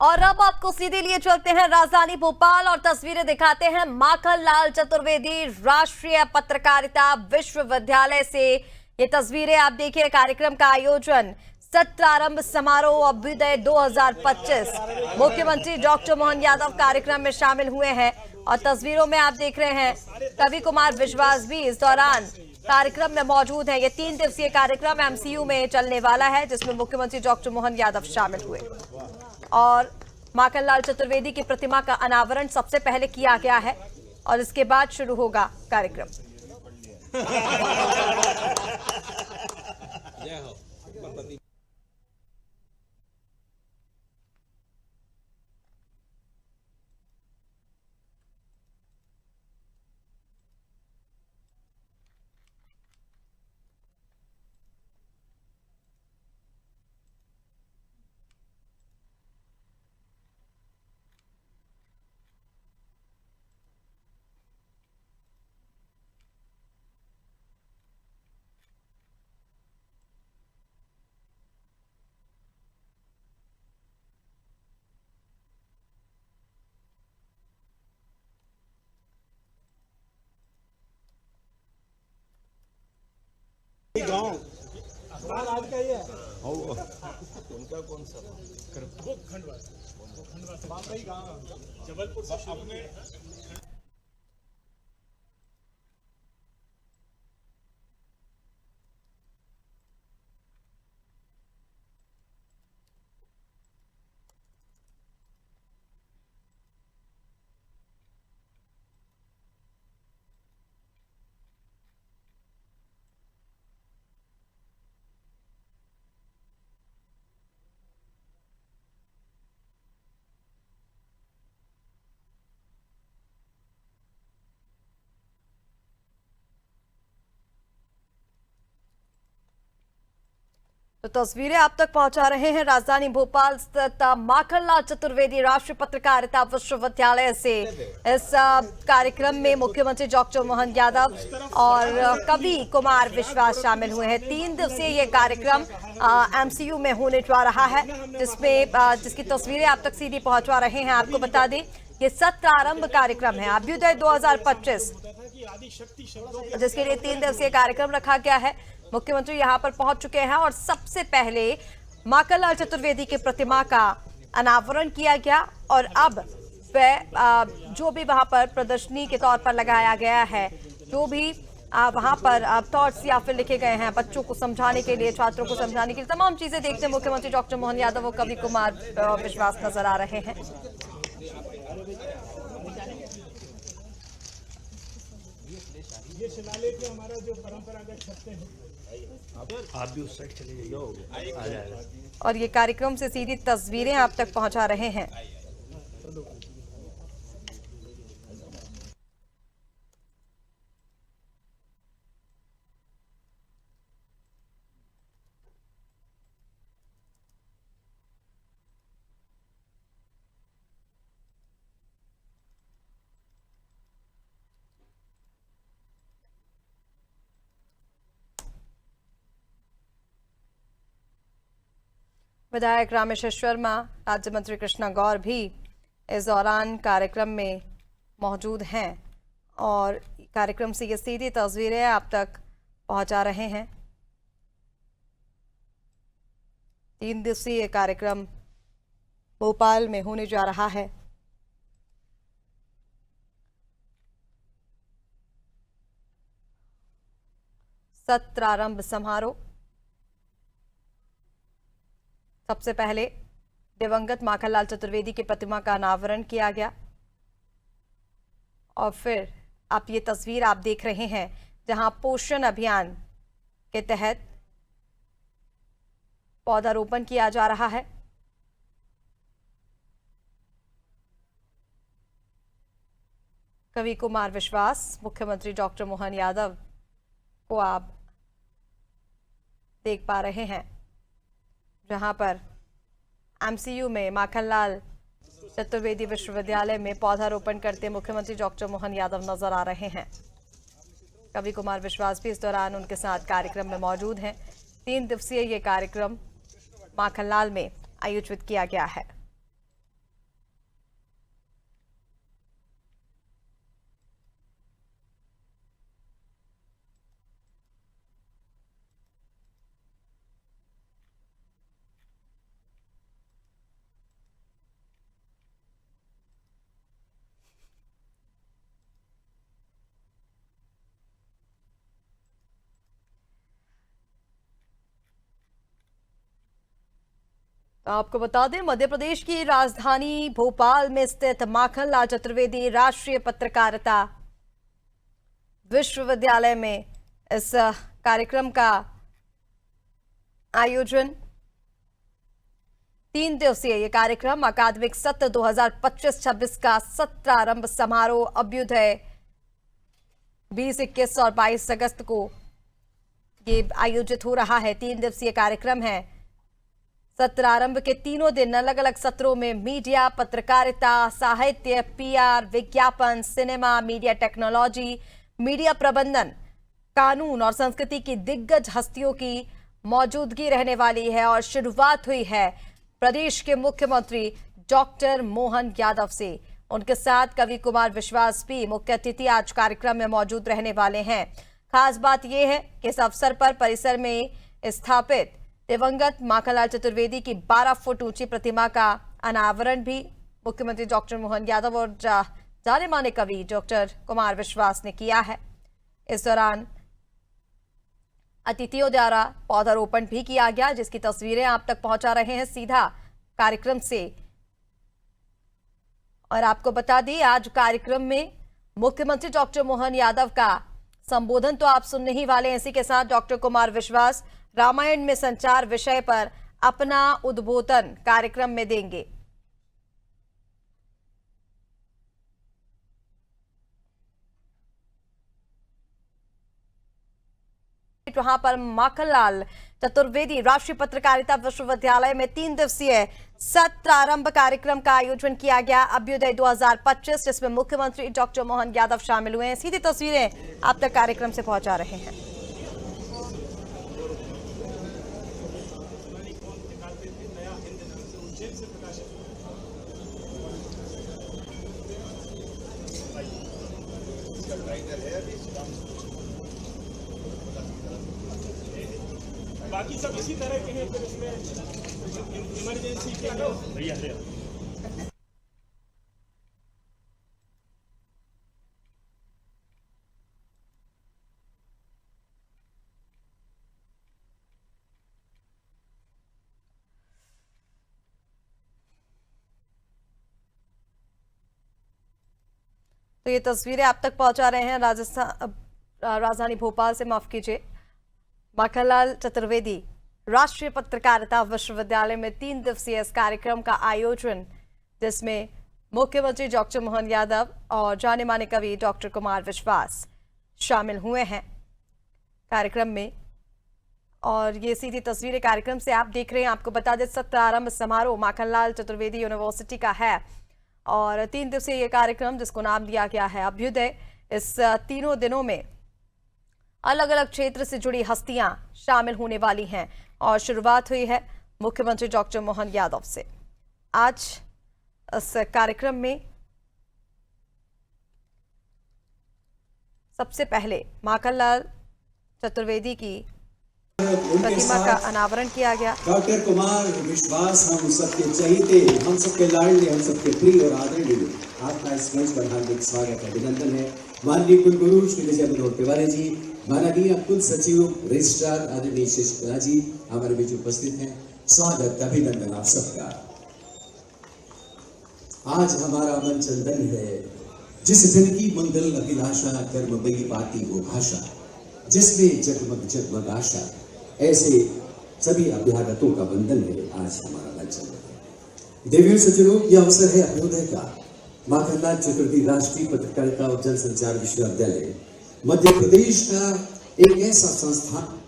और अब आपको सीधे लिए चलते हैं राजधानी भोपाल और तस्वीरें दिखाते हैं माखनलाल चतुर्वेदी राष्ट्रीय पत्रकारिता विश्वविद्यालय से। ये तस्वीरें आप देखिए। कार्यक्रम का आयोजन सत्रारंभ समारोह अभ्युदय 2025। मुख्यमंत्री डॉक्टर मोहन यादव कार्यक्रम में शामिल हुए हैं और तस्वीरों में आप देख रहे हैं कवि कुमार विश्वास भी इस दौरान कार्यक्रम में मौजूद है। ये 3 दिवसीय कार्यक्रम एमसीयू में चलने वाला है जिसमें मुख्यमंत्री डॉक्टर मोहन यादव शामिल हुए और माखनलाल चतुर्वेदी की प्रतिमा का अनावरण सबसे पहले किया गया है और इसके बाद शुरू होगा कार्यक्रम। गाँव आज का ही है उनका कौन सा वो खंडवा गाँव जबलपुर से अपने तो तस्वीरें आप तक पहुंचा रहे हैं राजधानी भोपाल स्थित माखनलाल चतुर्वेदी राष्ट्रीय पत्रकारिता विश्वविद्यालय से। इस कार्यक्रम में मुख्यमंत्री डॉक्टर मोहन यादव और कवि कुमार विश्वास शामिल हुए हैं। 3 दिवसीय ये कार्यक्रम एमसीयू में होने जा रहा है जिसकी तस्वीरें आप तक सीधी पहुंचा रहे हैं। आपको बता दें ये सत्रारंभ कार्यक्रम है अभ्युदय 2025 जिसके लिए 3 दिवसीय कार्यक्रम रखा गया है। मुख्यमंत्री यहां पर पहुंच चुके हैं और सबसे पहले माखनलाल चतुर्वेदी की प्रतिमा का अनावरण किया गया और अब जो भी वहां पर प्रदर्शनी के तौर पर लगाया गया है, जो भी वहां पर थॉट्स या फिर लिखे गए हैं बच्चों को समझाने के लिए, छात्रों को समझाने के लिए, तमाम चीजें देखते मुख्यमंत्री डॉक्टर मोहन यादव और कवि कुमार विश्वास नजर आ रहे हैं। ये शिलालेख हमारा जो परंपरागत छत्ते हैं आप भी उस साइड चले जाइए और ये कार्यक्रम से सीधी तस्वीरें आप तक पहुंचा रहे हैं। विधायक रामेश्वर शर्मा, राज्य मंत्री कृष्णा गौर भी इस दौरान कार्यक्रम में मौजूद हैं और कार्यक्रम से ये सीधी तस्वीरें आप तक पहुंचा रहे हैं। 3 दिवसीय कार्यक्रम भोपाल में होने जा रहा है। सत्रारंभ समारोह सबसे पहले दिवंगत माखनलाल चतुर्वेदी की प्रतिमा का अनावरण किया गया और फिर आप ये तस्वीर आप देख रहे हैं जहां पोषण अभियान के तहत पौधारोपण किया जा रहा है। कवि कुमार विश्वास, मुख्यमंत्री डॉक्टर मोहन यादव को आप देख पा रहे हैं जहां पर एमसीयू में माखनलाल चतुर्वेदी विश्वविद्यालय में पौधारोपण करते मुख्यमंत्री डॉक्टर मोहन यादव नजर आ रहे हैं। कवि कुमार विश्वास भी इस दौरान उनके साथ कार्यक्रम में मौजूद हैं। 3 दिवसीय ये कार्यक्रम माखनलाल में आयोजित किया गया है। तो आपको बता दें, मध्य प्रदेश की राजधानी भोपाल में स्थित माखनलाल चतुर्वेदी राष्ट्रीय पत्रकारिता विश्वविद्यालय में इस कार्यक्रम का आयोजन 3 दिवसीय ये कार्यक्रम अकादमिक सत्र 2025-26 का सत्रारंभ समारोह अभ्युदय 20, 21 और 22 अगस्त को ये आयोजित हो रहा है। 3 दिवसीय कार्यक्रम है। सत्रारंभ के तीनों दिन अलग अलग सत्रों में मीडिया, पत्रकारिता, साहित्य, पीआर, विज्ञापन, सिनेमा, मीडिया टेक्नोलॉजी, मीडिया प्रबंधन, कानून और संस्कृति की दिग्गज हस्तियों की मौजूदगी रहने वाली है। और शुरुआत हुई है प्रदेश के मुख्यमंत्री डॉक्टर मोहन यादव से। उनके साथ कवि कुमार विश्वास भी मुख्य अतिथि आज कार्यक्रम में मौजूद रहने वाले हैं। खास बात यह है कि इस अवसर पर परिसर में स्थापित दिवंगत माखनलाल चतुर्वेदी की 12 फुट ऊंची प्रतिमा का अनावरण भी मुख्यमंत्री डॉक्टर मोहन यादव और जाने माने कवि डॉक्टर कुमार विश्वास ने किया है। इस दौरान अतिथियों द्वारा पौधारोपण भी किया गया, जिसकी तस्वीरें आप तक पहुंचा रहे हैं सीधा कार्यक्रम से। और आपको बता दें, आज कार्यक्रम में मुख्यमंत्री डॉक्टर मोहन यादव का संबोधन तो आप सुनने ही वाले हैं। इसी के साथ डॉक्टर कुमार विश्वास रामायण में संचार विषय पर अपना उद्बोधन कार्यक्रम में देंगे। वहां पर माखनलाल चतुर्वेदी राष्ट्रीय पत्रकारिता विश्वविद्यालय में 3 दिवसीय सत्रारंभ कार्यक्रम का आयोजन किया गया अभ्युदय 2025, जिसमें मुख्यमंत्री डॉक्टर मोहन यादव शामिल हुए हैं। सीधी तस्वीरें आप तक कार्यक्रम से पहुंचा रहे हैं। बाकी सब इसी तरह के हैं, फिर इसमें इमरजेंसी के भैया तो ये तस्वीरें आप तक पहुंचा रहे हैं राजधानी भोपाल से, माफ कीजिए, माखनलाल चतुर्वेदी राष्ट्रीय पत्रकारिता विश्वविद्यालय में 3 दिवसीय इस कार्यक्रम का आयोजन, जिसमें मुख्यमंत्री डॉक्टर मोहन यादव और जाने माने कवि डॉक्टर कुमार विश्वास शामिल हुए हैं कार्यक्रम में। और ये सीधी तस्वीरें कार्यक्रम से आप देख रहे हैं। आपको बता दें, सत्रारंभ समारोह माखनलाल चतुर्वेदी यूनिवर्सिटी का है और 3 दिवसीय ये कार्यक्रम, जिसको नाम दिया गया है अभ्युदय, इस तीनों दिनों में अलग अलग क्षेत्र से जुड़ी हस्तियां शामिल होने वाली हैं। और शुरुआत हुई है मुख्यमंत्री डॉक्टर मोहन यादव से। आज इस कार्यक्रम में सबसे पहले माखनलाल चतुर्वेदी की प्रतिमा का अनावरण किया गया। डॉक्टर कुमार विश्वास हम सबके चहीते, हम सबके लाडले, हम सबके प्रिय और आदरणीय, आपका इस मंच पर हार्दिक स्वागत है, अभिनंदन है। माननीय कुलगुरु श्री विजय मनोहर तिवारी जी, माननीय कुल सचिव रजिस्ट्रार आदरणीय शशिकला जी हमारे बीच उपस्थित हैं, स्वागत अभिनंदन आप सबका। आज हमारा मन चंदन है, जिस जन की मंगल अभिलाषा, कर्ममयी बाती वो भाषा, जिसमें जगमग जगमग आशा, ऐसे सभी अभ्यागतों का वंदन है। आज हमारा मन चंदन है। देवियों सज्जनों, यह अवसर है अभ्युदय का। माखनलाल चतुर्वेदी राष्ट्रीय पत्रकारिता और जनसंचार विश्वविद्यालय मध्य प्रदेश का एक ऐसा संस्थान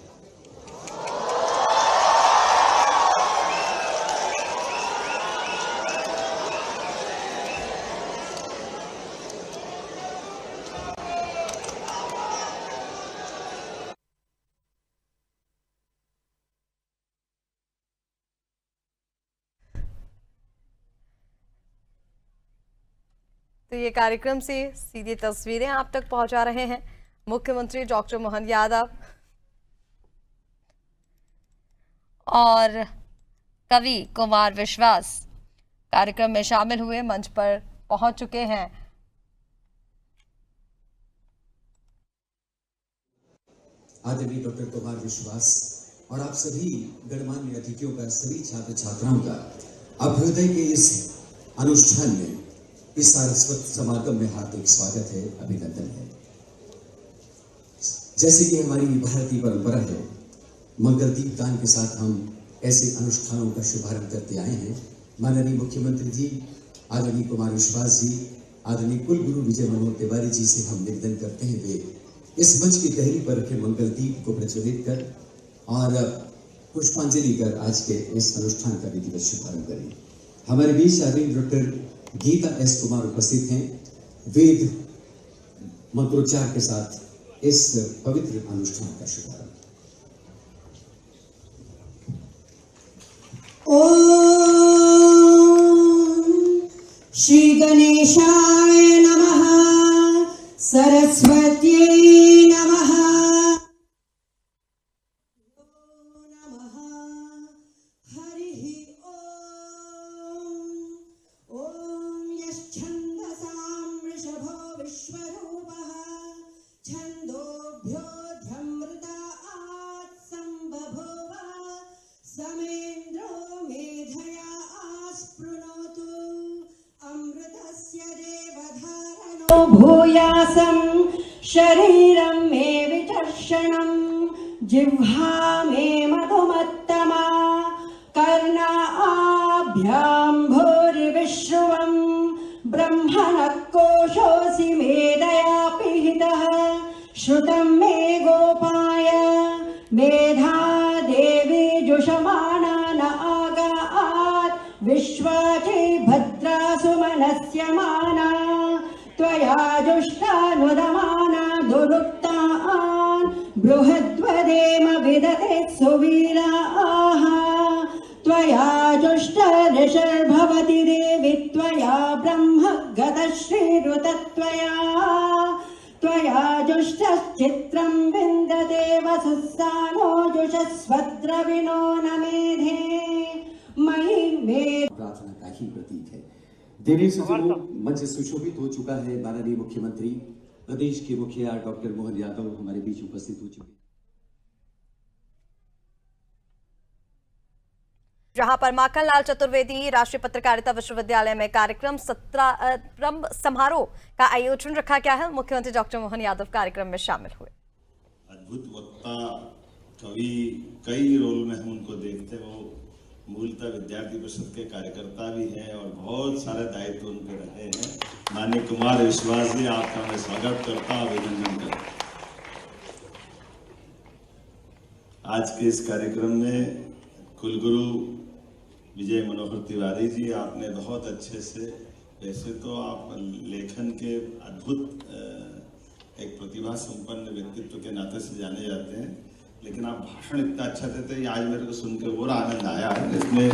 तो ये कार्यक्रम से सीधी तस्वीरें आप तक पहुंचा रहे हैं मुख्यमंत्री डॉक्टर मोहन यादव और कवि कुमार विश्वास कार्यक्रम में शामिल हुए, मंच पर पहुंच चुके हैं। आदरणीय डॉक्टर कुमार विश्वास और आप सभी गणमान्य अतिथियों का, सभी छात्र छात्राओं का अभ्युदय के इस अनुष्ठान में, इस सारस्वत समागम में हार्दिक स्वागत है, अभिनंदन है। जैसे कि हमारी भारतीय परंपरा है, मंगल दीप दान के साथ हम ऐसे अनुष्ठानों का शुभारंभ करते आए हैं। माननीय मुख्यमंत्री जी, आदरणीय कुमार विश्वास जी, आदरणीय कुलगुरु विजय मनोहर तिवारी जी से हम निवेदन करते हैं वे इस मंच की तहरी पर रखे मंगल दीप को प्रज्वलित कर और पुष्पांजलि कर आज के इस अनुष्ठान का विधिवत शुभारंभ करें। हमारे बीच आदरणीय डॉक्टर गीता एस कुमार उपस्थित हैं। वेद मंत्रोच्चार के साथ इस पवित्र अनुष्ठान का शुभारंभ। ओम श्री गणेशाय नमः, सरस्वत्यै नमः, नमः हरिः ओम। ओम यश्छन्दसां वृषभो विश्वरूपः, छन्दोभ्योऽध्यमृतात् सम्बभूव, समेन्द्रो मेधया आस्पृणोतु, अमृतस्य देवधारणो भूयासं, शरीरं मे विचर्षणं, जिह्वा मे मधुमत्तमा, कर्णाभ्यां भूरिविश्रुवं, ब्रह्मणः कोशोऽसि मेधया पिहितः, श्रुतं मे गोपाय, मेधा देवी जुषमाणा न आगात्, विश्वाचे भद्रासु मनस्यमाना, त्वया जुष्टानुदमाना दुरुक्तान्, बृहद्वदेम विदते सुवीराः, त्वया जुष्टऋषिर्भवति देवि, त्वया ब्रह्म गतश्रीरुतत्वया, त्वया जुष्टश्चित्रं विन्दते वसुस्सानो जुषस्वद्रविणो न मेधे, मयि मे प्रार्थना का ही प्रतीक है। देवी सज्जनों, मंच सुशोभित हो चुका है। माननीय मुख्यमंत्री, प्रदेश के मुखिया डॉक्टर मोहन यादव हमारे बीच उपस्थित हो चुके हैं। जहां पर माखनलाल चतुर्वेदी राष्ट्रीय पत्रकारिता विश्वविद्यालय में कार्यक्रम प्रारंभ समारोह का आयोजन रखा गया है। मुख्यमंत्री डॉक्टर मोहन यादव कार्यक्रम में शामिल हुए। अद्भुत वक्ता, कवि, कई रोल में हम उनको देखते हैं। वो मूलतः विद्यार्थी परिषद के कार्यकर्ता भी हैं और बहुत सारे दायित्व उन पे रहे हैं। माननीय कुमार विश्वास जी, आपका मैं स्वागत करता, अभिनंदन करता। आज के इस कार्यक्रम में कुलगुरु विजय मनोहर तिवारी जी, आपने बहुत अच्छे से, वैसे तो आप लेखन के अद्भुत एक प्रतिभा संपन्न व्यक्तित्व के नाते से जाने जाते हैं, लेकिन आप भाषण इतना अच्छा देते हैं, आज मेरे को सुनकर और आनंद आया। इसमें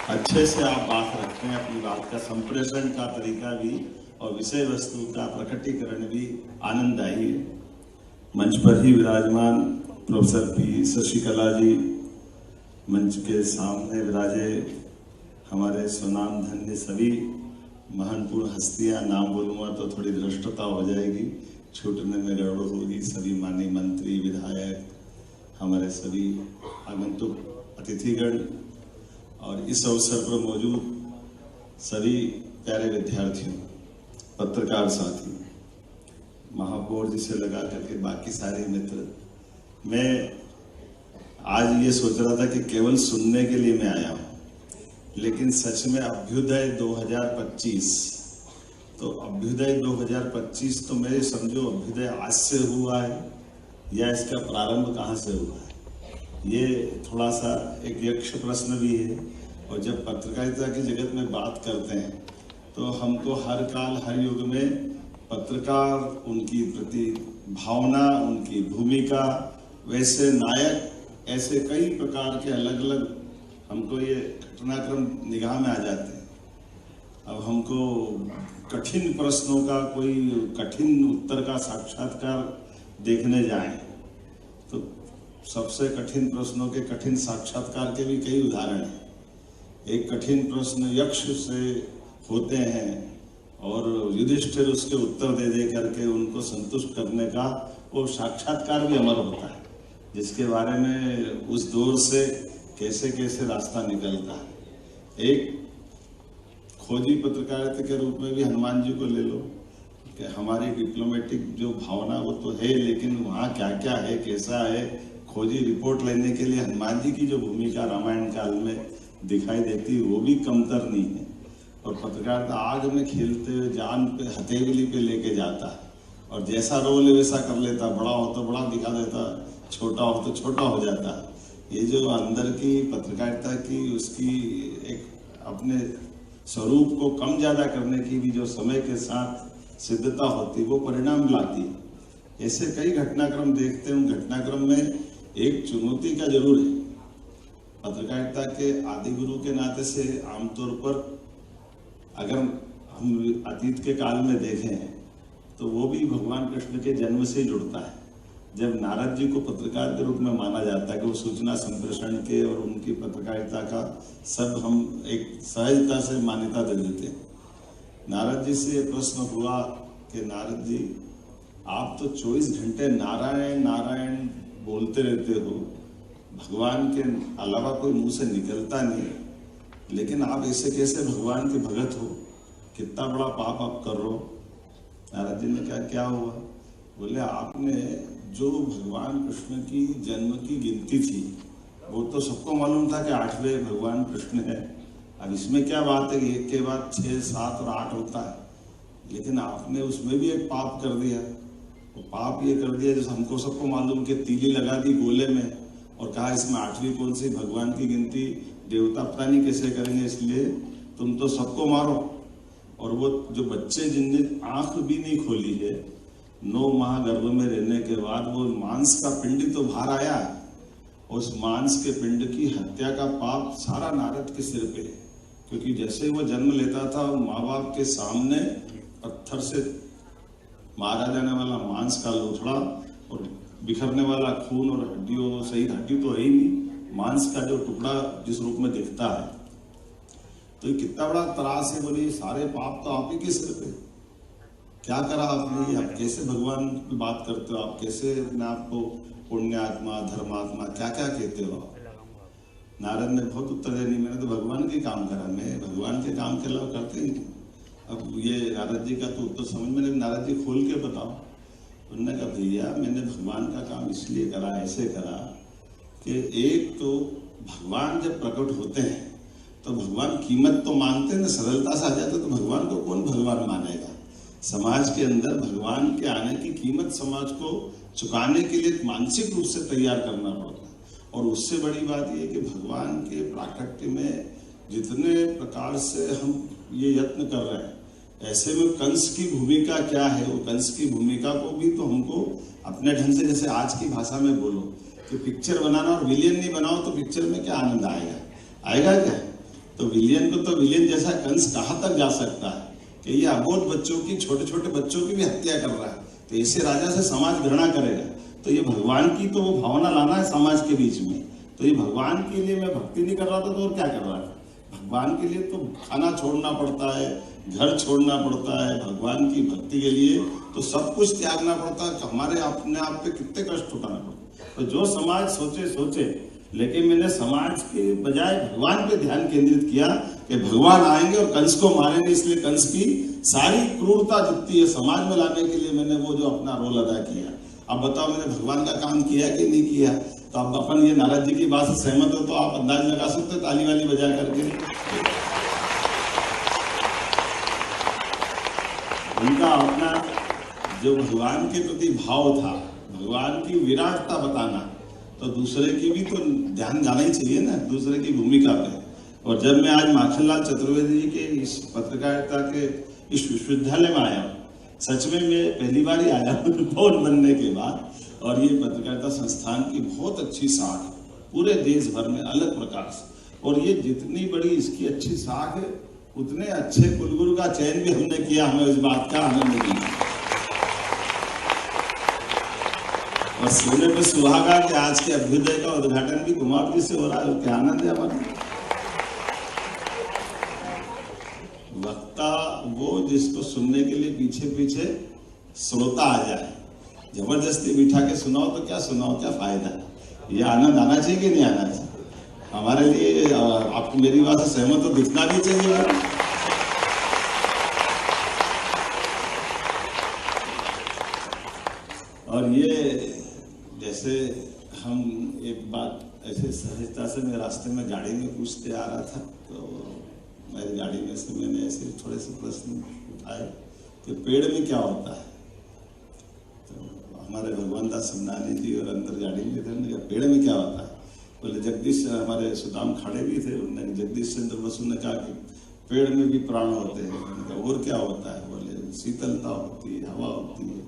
अच्छे से आप बात रखते हैं, अपनी बात का संप्रेषण का तरीका भी और विषय वस्तु का प्रकटीकरण भी आनंददायी है। मंच पर ही विराजमान प्रोफेसर पी शशिकला जी, मंच के सामने विराजे हमारे सुनाम धन्य सभी महानपूर्ण हस्तियां, नाम बोलूँगा तो थोड़ी धृष्टता हो जाएगी, छूटने में गड़बड़ होगी। सभी माननीय मंत्री, विधायक, हमारे सभी आगंतुक अतिथिगण और इस अवसर पर मौजूद सभी प्यारे विद्यार्थियों, पत्रकार साथी, महापौर जी से लगा करके बाकी सारे मित्र, मैं आज ये सोच रहा था कि केवल सुनने के लिए मैं आया हूँ, लेकिन सच में अभ्युदय 2025, तो अभ्युदय 2025 तो मेरे समझो अभ्युदय आज से हुआ है या इसका प्रारंभ कहाँ से हुआ है, ये थोड़ा सा एक यक्ष प्रश्न भी है। और जब पत्रकारिता की जगत में बात करते हैं तो हमको हर काल हर युग में पत्रकार, उनकी प्रति भावना, उनकी भूमिका, वैसे नायक, ऐसे कई प्रकार के अलग अलग हमको ये घटनाक्रम निगाह में आ जाते हैं। अब हमको कठिन प्रश्नों का कोई कठिन उत्तर का साक्षात्कार देखने जाएं तो सबसे कठिन प्रश्नों के कठिन साक्षात्कार के भी कई उदाहरण हैं। एक कठिन प्रश्न यक्ष से होते हैं और युधिष्ठिर उसके उत्तर दे करके उनको संतुष्ट करने का वो साक्षात्कार भी अमर होता है। जिसके बारे में उस दौर से कैसे कैसे रास्ता निकलता है। एक खोजी पत्रकारिता के रूप में भी हनुमान जी को ले लो कि हमारी डिप्लोमेटिक जो भावना वो तो है, लेकिन वहाँ क्या क्या है, कैसा है, खोजी रिपोर्ट लेने के लिए हनुमान जी की जो भूमिका रामायण काल में दिखाई देती है वो भी कमतर नहीं है। और पत्रकारिता आग में खेलते हुए जान पे हथेली पे लेके जाता है, और जैसा रोल है वैसा कर लेता, बड़ा हो तो बड़ा दिखा देता, छोटा हो तो छोटा हो जाता। ये जो अंदर की पत्रकारिता की उसकी एक अपने स्वरूप को कम ज्यादा करने की भी जो समय के साथ सिद्धता होती वो परिणाम लाती है। ऐसे कई घटनाक्रम देखते हैं। घटनाक्रम में एक चुनौती का जरूर है। पत्रकारिता के आदि गुरु के नाते से आमतौर पर अगर हम अतीत के काल में देखें तो वो भी भगवान कृष्ण के जन्म से जुड़ता है। जब नारद जी को पत्रकार के रूप में माना जाता है कि वो सूचना संप्रेषण के और उनकी पत्रकारिता का सब हम एक सहजता से मान्यता दे देते हैं। नारद जी से प्रश्न हुआ कि नारद जी आप तो 24 घंटे नारायण नारायण बोलते रहते हो, भगवान के अलावा कोई मुंह से निकलता नहीं, लेकिन आप ऐसे कैसे भगवान के भगत हो, कितना बड़ा पाप आप कर रहे हो। नारद जी ने कहा क्या हुआ? बोले आपने जो भगवान कृष्ण की जन्म की गिनती थी वो तो सबको मालूम था कि 8वें भगवान कृष्ण है। अब इसमें क्या बात है कि एक के बाद 6, 7 और 8 होता है, लेकिन आपने उसमें भी एक पाप कर दिया। वो पाप ये कर दिया जैसे हमको सबको मालूम कि तीली लगा दी गोले में और कहा इसमें 8वीं कौन सी, भगवान की गिनती देवता पता नहीं कैसे करेंगे, इसलिए तुम तो सबको मारो। और वो जो बच्चे जिनने आंख भी नहीं खोली है 9 माह गर्भ में रहने के बाद, वो मांस का पिंड तो बाहर आया, उस मांस के पिंड की हत्या का पाप सारा नारद के सिर पे है। क्योंकि जैसे वो जन्म लेता था माँ बाप के सामने पत्थर से मारा जाने वाला मांस का लोथड़ा और बिखरने वाला खून और हड्डियों, सही हड्डी तो है ही नहीं, मांस का जो टुकड़ा जिस रूप में दिखता है, तो ये कितना बड़ा त्रास है। बोले सारे पाप तो आप ही के सिर पे, क्या करा आपने? आप कैसे भगवान की बात करते हो, आप कैसे अपने आप को पुण्यात्मा धर्मात्मा क्या क्या कहते हो? नारद ने बहुत उत्तर दिया, नहीं मैंने तो भगवान के काम करा, मैं भगवान के काम के अलावा करते ही नहीं। अब ये नारद जी का तो उत्तर समझ में नहीं, नारद जी खोल के बताओ। उन्होंने कहा भैया मैंने भगवान का काम इसलिए करा, ऐसे करा कि एक तो भगवान जब प्रकट होते हैं तो भगवान कीमत तो मांगते हैं ना, सरलता से आ जाते तो भगवान को कौन भगवान मानेगा। समाज के अंदर भगवान के आने की कीमत समाज को चुकाने के लिए मानसिक रूप से तैयार करना पड़ता है। और उससे बड़ी बात यह कि भगवान के प्राकट्य में जितने प्रकार से हम ये यत्न कर रहे हैं, ऐसे में कंस की भूमिका क्या है, वो कंस की भूमिका को भी तो हमको अपने ढंग से, जैसे आज की भाषा में बोलो कि पिक्चर बनाना और विलियन नहीं बनाओ तो पिक्चर में क्या आनंद आएगा? आएगा क्या? तो विलियन को तो विलियन जैसा कंस कहाँ तक जा सकता है कि ये अबोध बच्चों की, छोटे छोटे बच्चों की भी हत्या कर रहा है, तो ऐसे राजा से समाज घृणा करेगा। तो ये भगवान की तो वो भावना लाना है समाज के बीच में। तो ये भगवान के लिए मैं भक्ति नहीं कर रहा था तो और क्या कर रहा था? भगवान के लिए तो खाना छोड़ना पड़ता है, घर छोड़ना पड़ता है, भगवान की भक्ति के लिए तो सब कुछ त्यागना पड़ता है। हमारे अपने आप पे कितने कष्ट उठाना पड़ता है। तो जो समाज सोचे, लेकिन मैंने समाज के बजाय भगवान पे ध्यान केंद्रित किया कि भगवान आएंगे और कंस को मारेंगे, इसलिए कंस की सारी क्रूरता जितनी है समाज में लाने के लिए मैंने वो जो अपना रोल अदा किया। अब बताओ मैंने भगवान का काम किया कि नहीं किया? तो अब अपन ये नारद जी की बात से सहमत हो तो आप अंदाज लगा सकते ताली वाली बजा करके। उनका अपना जो भगवान के प्रति भाव था, भगवान की विराटता बताना, तो दूसरे की भी तो ध्यान जाना ही चाहिए ना, दूसरे की भूमिका पे। और जब मैं आज माखनलाल चतुर्वेदी जी के इस पत्रकारिता के इस विश्वविद्यालय में आया, सच में मैं पहली बार ही आया भवन बनने के बाद, और ये पत्रकारिता संस्थान की बहुत अच्छी साख पूरे देश भर में अलग प्रकार से, और ये जितनी बड़ी इसकी अच्छी साख है उतने अच्छे कुलगुरु का चयन भी हमने किया, हमें इस बात का आनंद मिला। और सोने पे सुहागा कि आज के अभ्युदय का उद्घाटन भी कुमार जी से हो रहा है, क्या आनंद है हमारा। वक्ता वो जिसको सुनने के लिए पीछे पीछे श्रोता आ जाए, जबरदस्ती बिठा के सुनाओ तो क्या सुनाओ, क्या फायदा है। ये आनंद आना चाहिए कि नहीं आना चाहिए? हमारे लिए आपको मेरी बात से सहमत तो दिखना भी चाहिए। और ये जैसे हम एक बात ऐसे सहजता से मैं रास्ते में गाड़ी में पूछते आ रहा था, तो मेरी गाड़ी में से मैंने ऐसे थोड़े से प्रश्न उठाए कि पेड़ में क्या होता है। तो हमारे भगवान दास समनानी जी और अंदर गाड़ी में थे, उन्होंने कहा पेड़ में क्या होता है? बोले जगदीश, हमारे सुदाम खाड़े भी थे, उन्होंने जगदीश चंद्र बसु ने कहा कि पेड़ में भी प्राण होते हैं। उन्होंने कहा और क्या होता है? बोले शीतलता होती है, हवा होती है।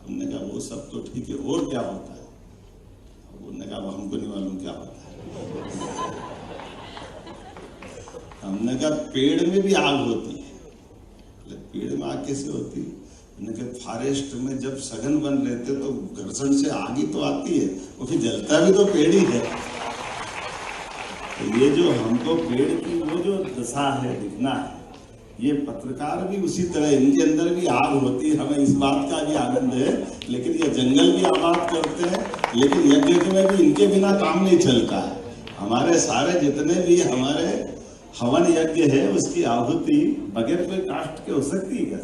हमने कहा वो सब तो ठीक है, और क्या होता है? उन्होंने कहा हमको नहीं मालूम क्या होता है। हमने कहा पेड़ में भी आग होती है। पेड़ में आग कैसे होती है? उन्होंने कहा फॉरेस्ट में जब सघन वन रहते तो घर्षण से आग ही तो आती है, वो फिर जलता भी तो पेड़ ही है। तो ये जो हमको पेड़ की वो जो दशा है, दिखना है, ये पत्रकार भी उसी तरह, इनके अंदर भी आग होती है, हमें इस बात का भी आनंद है। लेकिन ये जंगल भी आबाद करते हैं, लेकिन यज्ञ में भी इनके बिना काम नहीं चलता है। हमारे सारे जितने भी हमारे हवन यज्ञ है, उसकी आहुति बगैर कोई काष्ठ के हो सकती है क्या?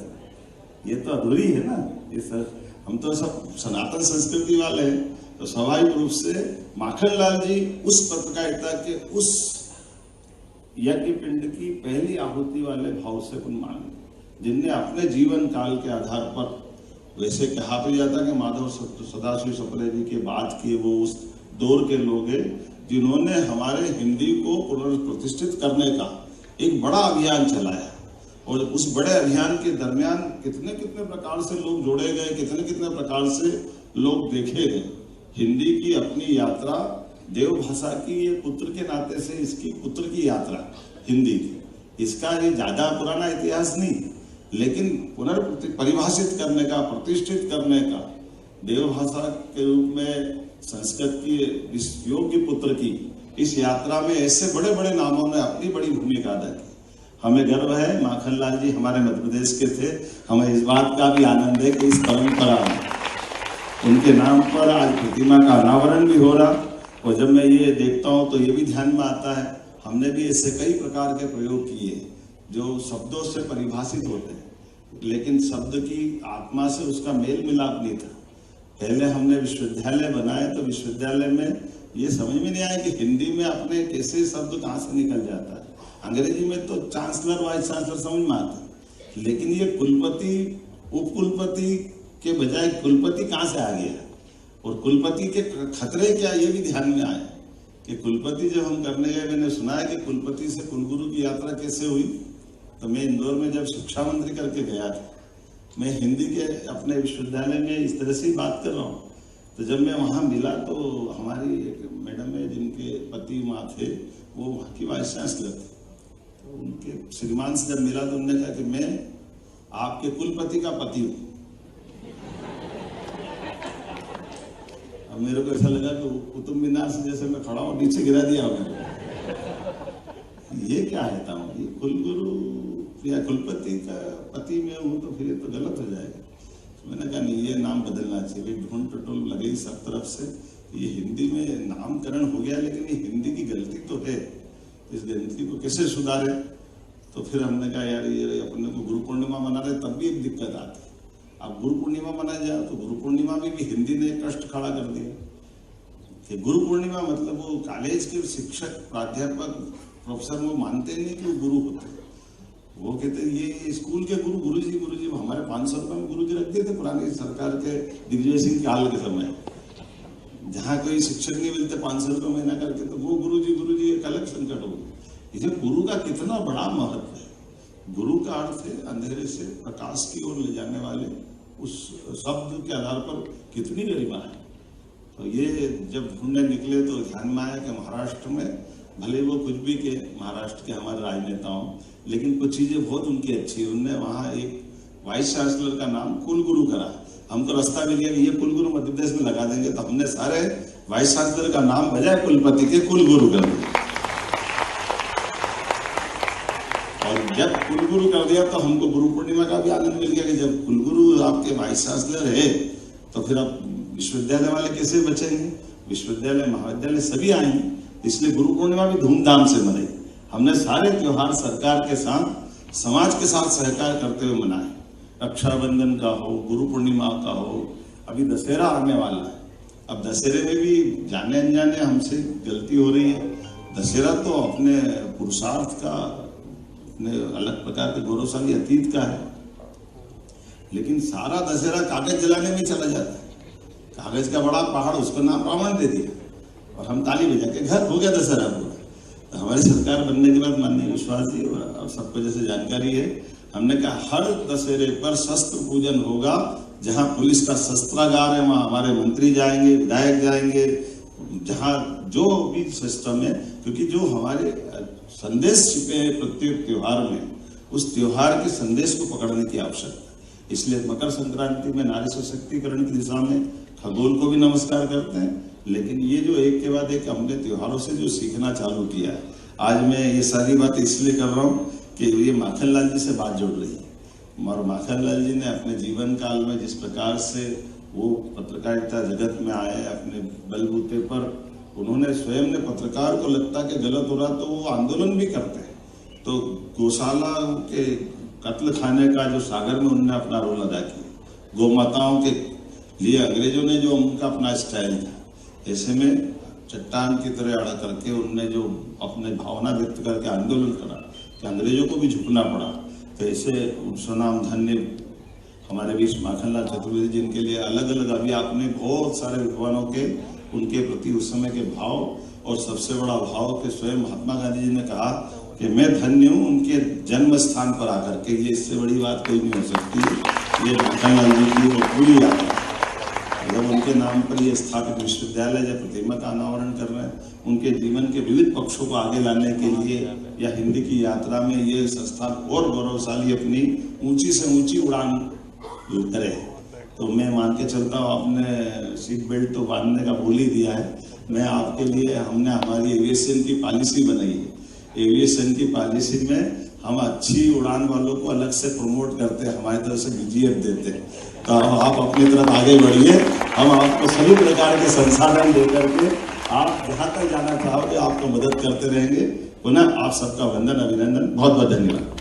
ये तो अधूरी है ना। ये सर हम तो सब सनातन संस्कृति वाले हैं, तो स्वाभाविक रूप से माखनलाल जी उस पत्रकारिता के उस यज्ञ पिंड की पहली आहुति वाले भाव से उन मान, जिनने अपने जीवन काल के आधार पर, वैसे कहा भी जाता कि माधव सदाशिव सप्रे जी के बाद के वो उस दौर के लोग हैं जिन्होंने हमारे हिंदी को पुनर्प्रतिष्ठित करने का एक बड़ा अभियान चलाया। और उस बड़े अभियान के दरमियान कितने कितने प्रकार से लोग जोड़े गए, कितने कितने प्रकार से लोग देखे गए। हिंदी की अपनी यात्रा, देव भाषा की ये पुत्र के नाते से इसकी पुत्र की यात्रा हिंदी की, इसका ये ज्यादा पुराना इतिहास नहीं, लेकिन पुनर्परिभाषित करने का, प्रतिष्ठित करने का, देव भाषा के रूप में संस्कृत की इस योग्य पुत्र की इस यात्रा में ऐसे बड़े बड़े नामों ने अपनी बड़ी भूमिका अदा की। हमें गर्व है, माखनलाल जी हमारे मध्य प्रदेश के थे, हमें इस बात का भी आनंद है कि इस परंपरा में उनके नाम पर आज प्रतिमा का अनावरण भी हो रहा। और जब मैं ये देखता हूँ तो ये भी ध्यान में आता है, हमने भी ऐसे कई प्रकार के प्रयोग किए जो शब्दों से परिभाषित होते हैं, लेकिन शब्द की आत्मा से उसका मेल मिलाप नहीं था। पहले हमने विश्वविद्यालय बनाए तो विश्वविद्यालय में ये समझ में नहीं आया कि हिंदी में अपने कैसे शब्द कहाँ से निकल जाता है। अंग्रेजी में तो चांसलर, वाइस चांसलर समझ में आता है, लेकिन ये कुलपति, उपकुलपति के बजाय कुलपति कहाँ से आ गया, और कुलपति के खतरे क्या, ये भी ध्यान में आया कि कुलपति जब हम करने गए, मैंने सुना है कि कुलपति से कुलगुरु की यात्रा कैसे हुई। तो मैं इंदौर में जब शिक्षा मंत्री करके गया था, मैं हिंदी के अपने विश्वविद्यालय में इस तरह से ही बात कर रहा हूँ। तो जब मैं वहाँ मिला तो हमारी एक मैडम है जिनके पति वहाँ थे, वो वहाँ की वाइस चांसलर थे। तो उनके श्रीमान से जब मिला तो उन्होंने कहा कि मैं आपके कुलपति का पति हूँ। अब मेरे को ऐसा लगा कि कुतुब मीनार से जैसे मैं खड़ा हूँ, नीचे गिरा दिया मैंने। ये क्या है ताऊ, ये कुलगुरु या कुलपति का पति में हूँ तो फिर ये तो गलत हो जाएगा। तो मैंने कहा नहीं, ये नाम बदलना चाहिए। ढूंढ टटोल लगे सब तरफ से, ये हिंदी में नामकरण हो गया, लेकिन ये हिंदी की गलती तो है, इस गलती को कैसे सुधारे। तो फिर हमने कहा यार ये अपने को गुरु पूर्णिमा मना रहे, तब भी एक दिक्कत आती है। अब गुरु पूर्णिमा मनाया जाए तो गुरु पूर्णिमा में भी हिंदी ने कष्ट खड़ा कर दिया कि गुरु पूर्णिमा मतलब वो कॉलेज के शिक्षक, प्राध्यापक, प्रोफेसर वो मानते नहीं कि वो गुरु होते। वो कहते ये स्कूल के गुरु जी हमारे 500 रुपये में गुरु जी रख दिए थे पुरानी सरकार के दिग्विजय सिंह के हाल के समय, जहाँ कोई शिक्षक नहीं मिलते 500 रुपये महीना करके, तो वो गुरु जी एक अलग संकट हो गया। इसे गुरु का कितना बड़ा महत्व है। गुरु का अर्थ है अंधेरे से प्रकाश की ओर ले जाने वाले, उस शब्द के आधार पर कितनी गरिमा है। तो ये जब ढूंढने निकले तो ध्यान में आया कि महाराष्ट्र में भले वो कुछ भी के, महाराष्ट्र के हमारे राजनेता हों, लेकिन कुछ चीज़ें बहुत उनकी अच्छी। उनने वहाँ एक वाइस चांसलर का नाम कुलगुरु करा। हमको रास्ता मिल गया कि ये कुलगुरु मध्य प्रदेश में लगा देंगे, तो हमने सारे वाइस चांसलर का नाम बजाय कुलपति के कुलगुरु कर दिया। और जब कुलगुरु कर दिया तो हमको गुरु पूर्णिमा का भी आनंद मिल गया कि जब कुलगुरु आपके वाइस चांसलर है तो फिर अब विश्वविद्यालय वाले कैसे बचेंगे। विश्वविद्यालय महाविद्यालय सभी आएंगे, इसलिए गुरु पूर्णिमा भी धूमधाम से मनाई। हमने सारे त्योहार सरकार के साथ, समाज के साथ सहकार करते हुए मनाए। रक्षाबंधन का हो, गुरु पूर्णिमा का हो, अभी दशहरा आने वाला है। अब दशहरे में भी जाने अनजाने हमसे गलती हो रही है। दशहरा तो अपने पुरुषार्थ का, अपने अलग प्रकार के गौरवशाली अतीत का है, लेकिन सारा दशहरा कागज जलाने में चला जाता है। कागज का बड़ा पहाड़, उसका नाम रावण दे दिया और हम ताली बजा के घर हो गया दशहरा पूरा। तो हमारी सरकार बनने के बाद माननीय विश्वास जी और सबको जैसे जानकारी है, हमने कहा हर दशहरे पर शस्त्र पूजन होगा। जहां पुलिस का शस्त्रागार है वहां हमारे मंत्री जाएंगे, विधायक जाएंगे, जहां जो भी सिस्टम है, क्योंकि जो हमारे संदेश छिपे हैं प्रत्येक त्योहार में, उस त्योहार के संदेश को पकड़ने की आवश्यकता है। इसलिए मकर संक्रांति में नारी सशक्तिकरण की दिशा में खगोल को भी नमस्कार करते हैं, लेकिन ये जो एक के बाद एक हमने त्योहारों से जो सीखना चालू किया है, आज मैं ये सारी बात इसलिए कर रहा हूँ कि ये माखनलाल जी से बात जुड़ रही है। और माखनलाल जी ने अपने जीवन काल में जिस प्रकार से वो पत्रकारिता जगत में आए, अपने बलबूते पर उन्होंने स्वयं ने, पत्रकार को लगता कि गलत हो रहा तो वो आंदोलन भी करते हैं। तो गौशाला के कत्ल खाने का जो सागर में उन्होंने अपना रोल अदा किया, गौ माताओं के लिए अंग्रेजों ने जो उनका अपना स्टाइल था, ऐसे में चट्टान की तरह अड़ा करके उनने जो अपने भावना व्यक्त करके आंदोलन करा कि अंग्रेजों को भी झुकना पड़ा। तो ऐसे सुनाम धन्य हमारे बीच माखनलाल चतुर्वेदी, जिनके लिए अलग अलग अभी आपने बहुत सारे विद्वानों के, उनके प्रति उस समय के भाव, और सबसे बड़ा भाव के स्वयं महात्मा गांधी जी ने कहा कि मैं धन्य हूँ उनके जन्म स्थान पर आकर के। ये इससे बड़ी बात कोई नहीं हो सकती। ये माखनलाल जी की वो पूरी यात्रा, जब उनके नाम पर ये स्थापित विश्वविद्यालय जब प्रतिमा का अनावरण कर रहे हैं, उनके जीवन के विविध पक्षों को आगे लाने के लिए या हिंदी की यात्रा में ये संस्थान और गौरवशाली अपनी ऊंची से ऊंची उड़ान करे। तो मैं मान के चलता हूँ, आपने सीट बेल्ट तो बांधने का बोल ही दिया है। मैं आपके लिए, हमने हमारी एविएशन की पॉलिसी बनाई है। एविएशन की पॉलिसी में हम अच्छी उड़ान वालों को अलग से प्रमोट करते हैं, हमारी तरफ से बीजीएफ देते हैं। तो आप अपनी तरफ आगे बढ़िए, हम आपको सभी प्रकार के संसाधन दे करके आप जहाँ तक जाना चाहोगे आपको मदद करते रहेंगे। पुनः आप सबका वंदन, अभिनंदन, बहुत बहुत धन्यवाद।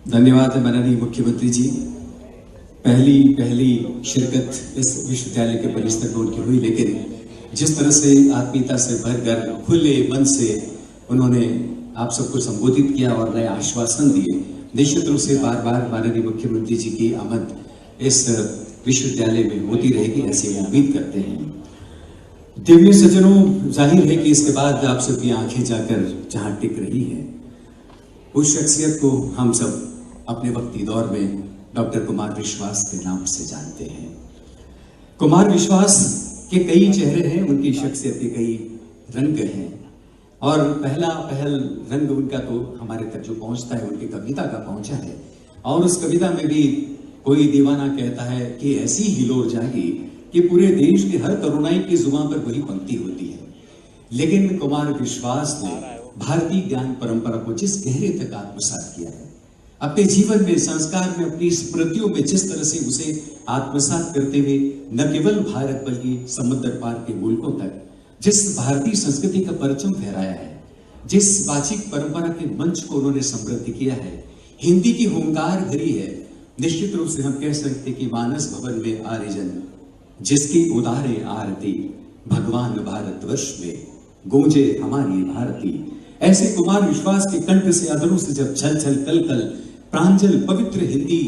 धन्यवाद माननीय मुख्यमंत्री जी। पहली शिरकत इस विश्वविद्यालय के परिसर में उनकी हुई, लेकिन जिस तरह से आत्मीयता से भरकर खुले मन से उन्होंने आप सबको संबोधित किया और नए आश्वासन दिए, निश्चित रूप से बार बार माननीय मुख्यमंत्री जी की आमद इस विश्वविद्यालय में होती रहेगी, ऐसी उम्मीद करते हैं। दिव्य सज्जनों, जाहिर है कि इसके बाद आप सबकी आंखें जाकर जहां टिक रही है, उस शख्सियत को हम सब अपने वक्ती दौर में डॉक्टर कुमार विश्वास के नाम से जानते हैं। कुमार विश्वास के कई चेहरे हैं, उनकी शख्सियत के कई रंग हैं, और पहल रंग उनका तो हमारे तक जो पहुंचता है उनकी कविता का पहुंचा है। और उस कविता में भी कोई दीवाना कहता है कि ऐसी हिलोर जागी कि पूरे देश के हर तरुणाई की जुबान पर वही पंक्ति होती है। लेकिन कुमार विश्वास ने भारतीय ज्ञान परंपरा को जिस गहरे तक आत्मसात किया है, अपने जीवन में, संस्कार में, अपनी स्मृतियों में जिस तरह से उसे आत्मसात करते हुए न केवल भारत बल्कि समुद्र पार के मुल्कों तक जिस भारतीय संस्कृति का परचम फहराया है, जिस वाचिक परंपरा के मंच को उन्होंने समृद्ध किया है, हिंदी की हुंकार भरी है। निश्चित रूप से हम कह सकते कि मानस भवन में आर्यजन जिसकी उदारे आरती, भगवान भारतवर्ष में गूंजे हमारी भारती। ऐसे कुमार विश्वास के कंठ से, अधरों से जब छल छल कल कल प्रांजल पवित्र हिंदी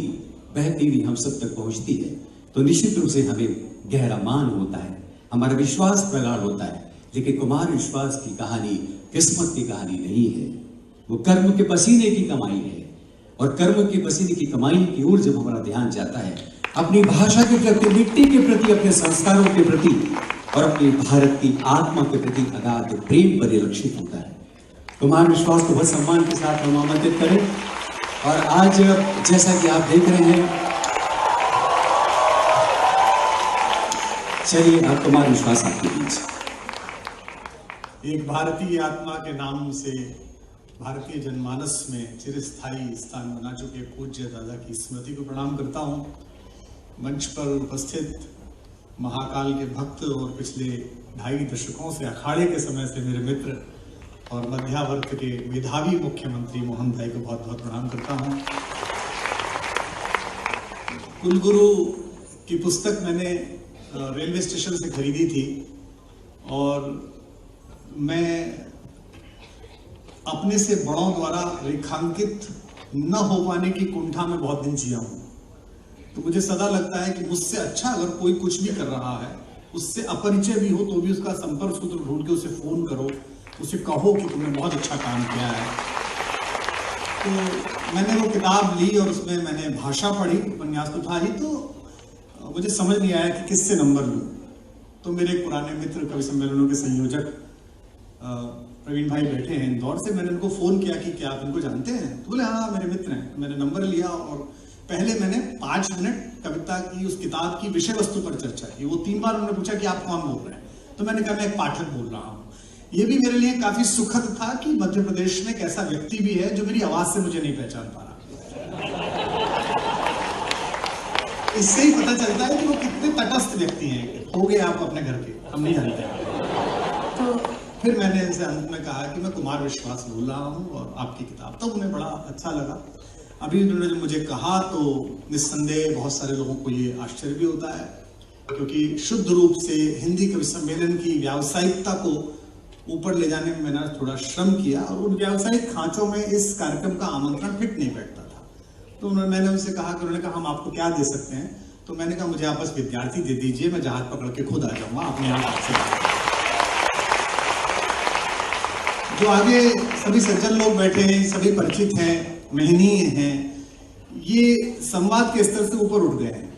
बहती हुई हम सब तक पहुंचती है, तो निश्चित रूप से हमें गहरा मान होता है, हमारा विश्वास प्रगाढ़ होता है। लेकिन कुमार विश्वास की कहानी किस्मत की कहानी नहीं है, वो कर्म के पसीने की कमाई है। और कर्म के पसीने की कमाई की ओर जब हमारा ध्यान जाता है, अपनी भाषा के प्रति, मिट्टी के प्रति, अपने संस्कारों के प्रति और अपनी भारत की आत्मा के प्रति अगाध प्रेम परिलक्षित होता है। कुमार विश्वास को बहुत सम्मान के साथ हम आमंत्रित करें। और आज जैसा कि आप देख रहे हैं, चलिए अब कुमार विश्वास आपके बीच। एक भारतीय आत्मा के नाम से भारतीय जनमानस में चिरस्थायी स्थान बना चुके पूज्य दादा की स्मृति को प्रणाम करता हूँ। मंच पर उपस्थित महाकाल के भक्त और पिछले 2.5 दशकों से अखाड़े के समय से मेरे मित्र और मध्यावर्त के मेधावी मुख्यमंत्री मोहन भाई को बहुत बहुत प्रणाम करता हूँ। कुलगुरु की पुस्तक मैंने रेलवे स्टेशन से खरीदी थी और मैं अपने से बड़ों द्वारा रेखांकित न हो पाने की कुंठा में बहुत दिन जिया हूं। तो मुझे सदा लगता है कि मुझसे अच्छा अगर कोई कुछ भी कर रहा है, उससे अपरिचय भी हो तो भी उसका संपर्क सूत्र ढूंढ के उसे फोन करो, उसे कहो कि तुमने बहुत अच्छा काम किया है। तो मैंने वो किताब ली और उसमें मैंने भाषा पढ़ी, उपन्यास तो था ही, तो मुझे समझ नहीं आया कि किससे नंबर लूं। तो मेरे एक पुराने मित्र कवि सम्मेलनों के संयोजक प्रवीण भाई बैठे हैं इंदौर से, मैंने उनको फोन किया कि क्या आप इनको जानते हैं? तो बोले हाँ मेरे मित्र हैं। मैंने नंबर लिया और पहले मैंने 5 मिनट कविता की उस किताब की विषय वस्तु पर चर्चा की। वो 3 बार उन्होंने पूछा कि आप कौन बोल रहे हैं? तो मैंने कहा मैं एक पाठक बोल रहा हूँ। ये भी मेरे लिए काफी सुखद था कि मध्य प्रदेश में एक ऐसा व्यक्ति भी है जो मेरी आवाज से मुझे नहीं पहचान पा रहा। इससे ही पता चलता है कि वो कितने तटस्थ व्यक्ति हैं। हो गए आप अपने घर के, हम नहीं जानते। तो फिर मैंने इनसे अंत में कहा कि मैं कुमार विश्वास बोल रहा हूँ और आपकी किताब, तो उन्हें बड़ा अच्छा लगा। अभी उन्होंने जब मुझे कहा तो निस्संदेह बहुत सारे लोगों को ये आश्चर्य भी होता है, क्योंकि शुद्ध रूप से हिंदी कवि सम्मेलन की व्यावसायिकता को ऊपर ले जाने में मैंने थोड़ा श्रम किया और उन व्यावसायिक खांचों में इस कार्यक्रम का आमंत्रण फिट नहीं बैठता था। तो मैंने उनसे कहा कि उन्होंने कहा हम आपको क्या दे सकते हैं? तो मैंने कहा मुझे आप बस विद्यार्थी दे दीजिए, मैं जहाज पकड़ के खुद आ जाऊंगा अपने आप से। जो आगे सभी सज्जन लोग बैठे हैं, सभी परिचित हैं, महनीय हैं, ये संवाद के स्तर से ऊपर उठ गए हैं।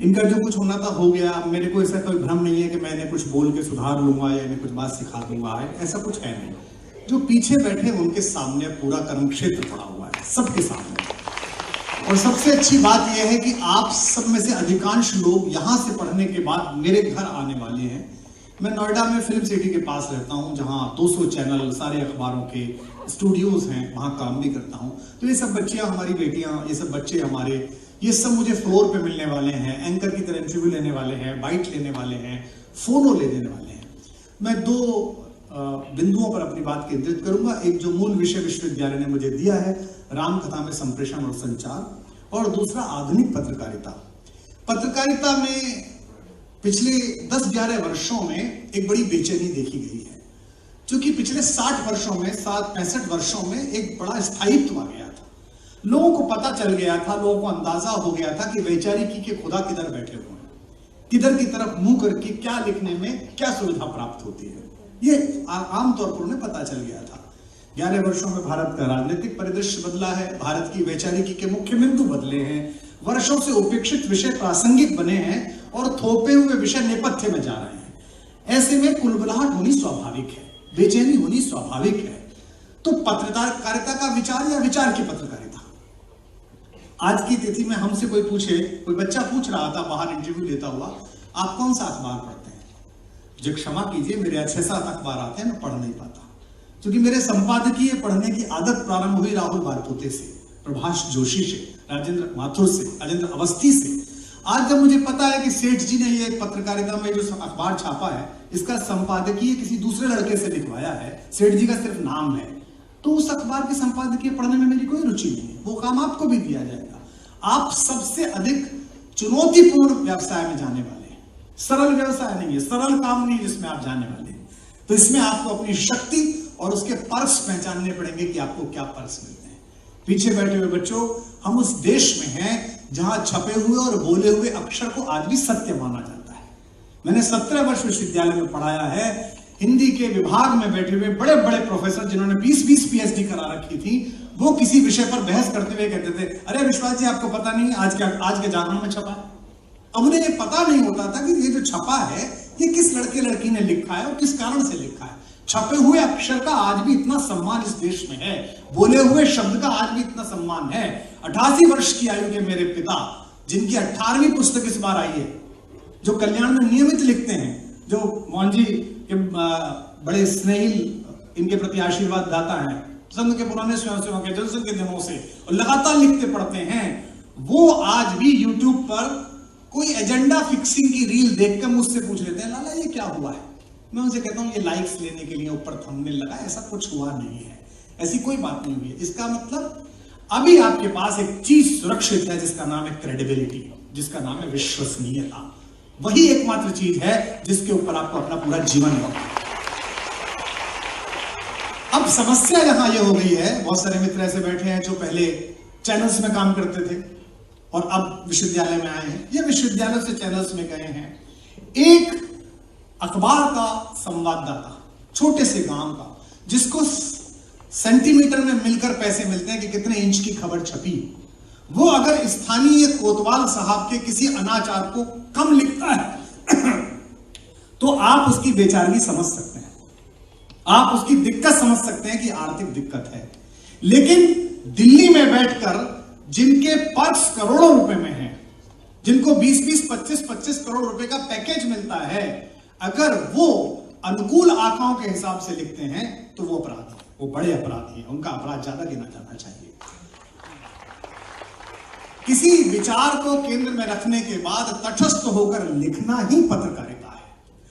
इनका जो कुछ होना था हो गया। मेरे को ऐसा कोई भ्रम नहीं है कि मैं इन्हें कुछ बोल के सुधार लूंगा या इन्हें कुछ बात सिखा दूंगा, ऐसा कुछ है नहीं। जो पीछे बैठे उनके सामने पूरा कर्म क्षेत्र पड़ा हुआ है, सबके सामने। और सबसे अच्छी बात यह है कि आप सब में से अधिकांश लोग यहाँ से पढ़ने के बाद मेरे घर आने वाले हैं। मैं नोएडा में फिल्म सिटी के पास रहता हूँ, जहाँ 200 चैनल, सारे अखबारों के स्टूडियोज हैं, वहाँ काम भी करता हूँ। तो ये सब बच्चियाँ हमारी बेटियाँ, ये सब बच्चे हमारे, ये सब मुझे फ्लोर पे मिलने वाले हैं, एंकर की तरह इंटरव्यू लेने वाले हैं, बाइट लेने वाले हैं, फोनो ले देने वाले हैं। मैं 2 बिंदुओं पर अपनी बात केंद्रित करूंगा। एक जो मूल विषय विश्वविद्यालय ने मुझे दिया है, रामकथा में संप्रेषण और संचार, और दूसरा आधुनिक पत्रकारिता। पत्रकारिता में पिछले 10-11 वर्षों में एक बड़ी बेचैनी देखी गई है, क्योंकि पिछले 60 वर्षों में, 65 वर्षों में एक बड़ा स्थायित्व आ गया था। लोगों को पता चल गया था, लोगों को अंदाजा हो गया था कि वैचारिकी के खुदा किधर बैठे हुए हैं, किधर की तरफ मुंह करके क्या लिखने में क्या सुविधा प्राप्त होती है। ये आमतौर पर उन्हें पता चल गया था। 11 वर्षों में भारत का राजनीतिक परिदृश्य बदला है, भारत की वैचारिकी के मुख्य बिंदु बदले हैं, वर्षों से उपेक्षित विषय प्रासंगिक बने हैं और थोपे हुए विषय नेपथ्य में जा रहे हैं। ऐसे में कुलबुलाहट होनी स्वाभाविक है, बेचैनी होनी स्वाभाविक है। तो पत्रकारिता का विचार या विचार की पत्रकारिता। आज की तिथि में हमसे कोई पूछे, कोई बच्चा पूछ रहा था बाहर इंटरव्यू लेता हुआ, आप कौन सा अखबार पढ़ते हैं? मुझे क्षमा कीजिए, मेरे 6-7 अखबार आते हैं, मैं पढ़ नहीं पाता, क्योंकि मेरे संपादकीय पढ़ने की आदत प्रारंभ हुई राहुल बारतोते से, प्रभाष जोशी से, राजेंद्र माथुर से, राजेंद्र अवस्थी से। आज जब मुझे पता है कि सेठ जी ने ये पत्रकारिता में जो अखबार छापा है, इसका संपादकीय किसी दूसरे लड़के से लिखवाया है, सेठ जी का सिर्फ नाम है, तो उस अखबार के संपादकीय पढ़ने में मेरी कोई रुचि नहीं है। वो काम आपको भी दिया जाएगा। आप सबसे अधिक चुनौतीपूर्ण व्यवसाय में जाने वाले हैं। सरल व्यवसाय नहीं है, सरल काम नहीं जिसमें आप जाने वाले हैं। तो इसमें आपको अपनी शक्ति और उसके पर्स पहचानने पड़ेंगे कि आपको क्या पर्स मिलते हैं। पीछे बैठे हुए बच्चों, हम उस देश में हैं जहां छपे हुए और बोले हुए अक्षर को आज भी सत्य माना जाता है। मैंने 17 वर्ष विश्वविद्यालय में पढ़ाया है। हिंदी के विभाग में बैठे हुए बड़े बड़े प्रोफेसर जिन्होंने 20-20 PhD करा रखी थी, वो किसी विषय पर बहस करते हुए कहते थे, अरे विश्वास जी आपको पता नहीं आज के जागरण में छपा है। अब उन्हें ये पता नहीं होता था कि ये जो छपा है ये किस लड़के लड़की ने लिखा है और किस कारण से लिखा है। छपे हुए अक्षर का आज भी इतना सम्मान इस देश में है, बोले हुए शब्द का आज भी इतना सम्मान है। 88 वर्ष की आयु के मेरे पिता, जिनकी 18वीं पुस्तक इस बार आई है, जो कल्याण में नियमित लिखते हैं, जो मोहन जी के बड़े स्नेही इनके प्रति आशीर्वाद दाता हैं, संघ के पुराने स्वयंसेवक के जनसंघ के दिनों से और लगातार लिखते पढ़ते हैं, वो आज भी यूट्यूब पर कोई एजेंडा फिक्सिंग की रील देखकर मुझसे पूछ लेते हैं, लाला ये क्या हुआ है। मैं उनसे कहता हूं ये लाइक्स लेने के लिए ऊपर थंबनेल लगा, ऐसा कुछ हुआ नहीं है, ऐसी कोई बात नहीं हुई है। इसका मतलब अभी आपके पास एक चीज सुरक्षित है जिसका नाम है क्रेडिबिलिटी, जिसका नाम है विश्वसनीयता। वही एकमात्र चीज है जिसके ऊपर आपको अपना पूरा जीवन लगाना। अब समस्या यहां यह हो गई है, बहुत सारे मित्र ऐसे बैठे हैं जो पहले चैनल्स में काम करते थे और अब विश्वविद्यालय में आए हैं, या विश्वविद्यालय से चैनल्स में गए हैं। एक अखबार का संवाददाता, छोटे से गांव का, जिसको सेंटीमीटर में मिलकर पैसे मिलते हैं कि कितने इंच की खबर छपी, वो अगर स्थानीय कोतवाल साहब के किसी अनाचार को कम लिखता है तो आप उसकी बेचारगी समझ सकते हैं, आप उसकी दिक्कत समझ सकते हैं कि आर्थिक दिक्कत है। लेकिन दिल्ली में बैठकर जिनके पर्स करोड़ों रुपए में हैं, जिनको 20-20, 25-25 करोड़ रुपए का पैकेज मिलता है, अगर वो अनुकूल आंकड़ों के हिसाब से लिखते हैं तो वो अपराधी, वो बड़े अपराधी हैं, उनका अपराध ज्यादा गिना जाना चाहिए। किसी विचार को केंद्र में रखने के बाद तटस्थ होकर लिखना ही पत्रकारिता है।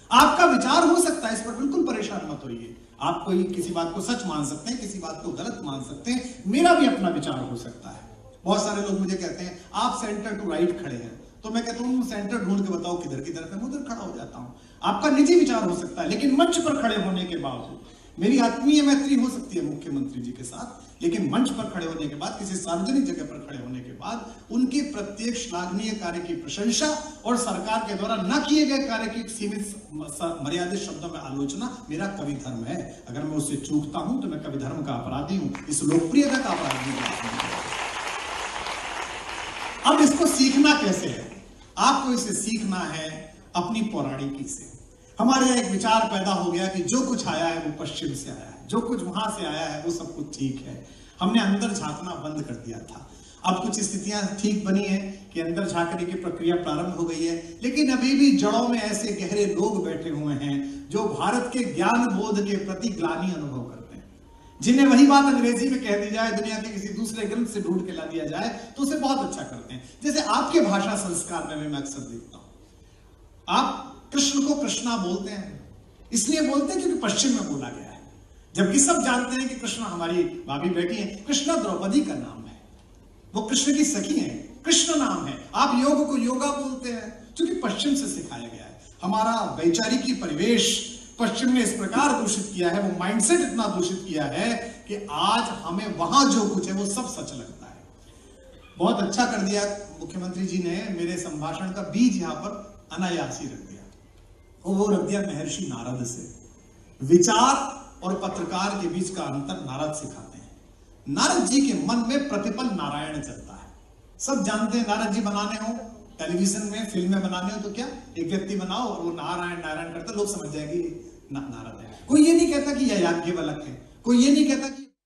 आपका विचार हो सकता है, इस पर बिल्कुल परेशान मत होइए। आप कोई किसी बात को सच मान सकते हैं, किसी बात को गलत मान सकते हैं, मेरा भी अपना विचार हो सकता है। बहुत सारे लोग मुझे कहते हैं आप सेंटर टू राइट खड़े हैं, तो मैं कहता हूं सेंटर ढूंढ के बताओ किधर किधर है, मैं उधर खड़ा हो जाता हूं। आपका निजी विचार हो सकता है, लेकिन मंच पर खड़े होने के बावजूद मेरी आत्मीय मैत्री हो सकती है मुख्यमंत्री जी के साथ, लेकिन मंच पर खड़े होने के बाद, किसी सार्वजनिक जगह पर खड़े होने के बाद उनके प्रत्येक श्लाघनीय कार्य की प्रशंसा और सरकार के द्वारा न किए गए कार्य की सीमित मर्यादित शब्दों में आलोचना मेरा कवि धर्म है। अगर मैं उससे चूकता हूं तो मैं कवि धर्म का अपराधी हूं, इस लोकप्रियता का अपराधी हूं। अब इसको सीखना कैसे है? आपको इसे सीखना है अपनी पौराणिकी से। हमारे यहाँ एक विचार पैदा हो गया कि जो कुछ आया है वो पश्चिम से आया है, जो कुछ वहां से आया है वो सब कुछ ठीक है। हमने अंदर झांकना बंद कर दिया था। अब कुछ स्थितियां ठीक बनी है कि अंदर झांकने की प्रक्रिया प्रारंभ हो गई है, लेकिन अभी भी जड़ों में ऐसे गहरे लोग बैठे हुए हैं जो भारत के ज्ञान बोध के प्रति ग्लानि अनुभव करते हैं, जिन्हें वही बात अंग्रेजी में कह दी जाए, दुनिया के किसी दूसरे ग्रंथ से ढूंढ के ला दिया जाए तो उसे बहुत अच्छा करते हैं। जैसे आपके भाषा संस्कार में मैं अक्सर देखता हूं, आप कृष्ण को कृष्णा बोलते हैं, इसलिए बोलते हैं क्योंकि पश्चिम में बोला गया है, जबकि सब जानते हैं कि कृष्णा हमारी भाभी बेटी है। कृष्णा द्रौपदी का नाम है, वो कृष्ण की सखी है, कृष्ण नाम है। आप योग को योगा बोलते हैं क्योंकि पश्चिम से सिखाया गया है। हमारा वैचारिकी परिवेश पश्चिम ने इस प्रकार दूषित किया है, वो माइंडसेट इतना दूषित किया है कि आज हमें वहां जो कुछ है वो सब सच लगता है। बहुत अच्छा कर दिया मुख्यमंत्री जी ने, मेरे संभाषण का बीज यहां पर अनायास ही रख दिया, और वो रख दिया महर्षि नारद से। विचार और पत्रकार के बीच का अंतर नारद सिखाते हैं। नारद जी के मन में प्रतिपल नारायण चलता है। सब जानते हैं नारद जी बनाने हो टेलीविजन में, फिल्में बनाने हो तो क्या एक व्यक्ति बनाओ और वो नारायण नारायण करता, लोग समझ जाएंगे नारद है। कोई ये नहीं कहता कि यह याज्ञवल्क्य है, कोई ये नहीं कहता कि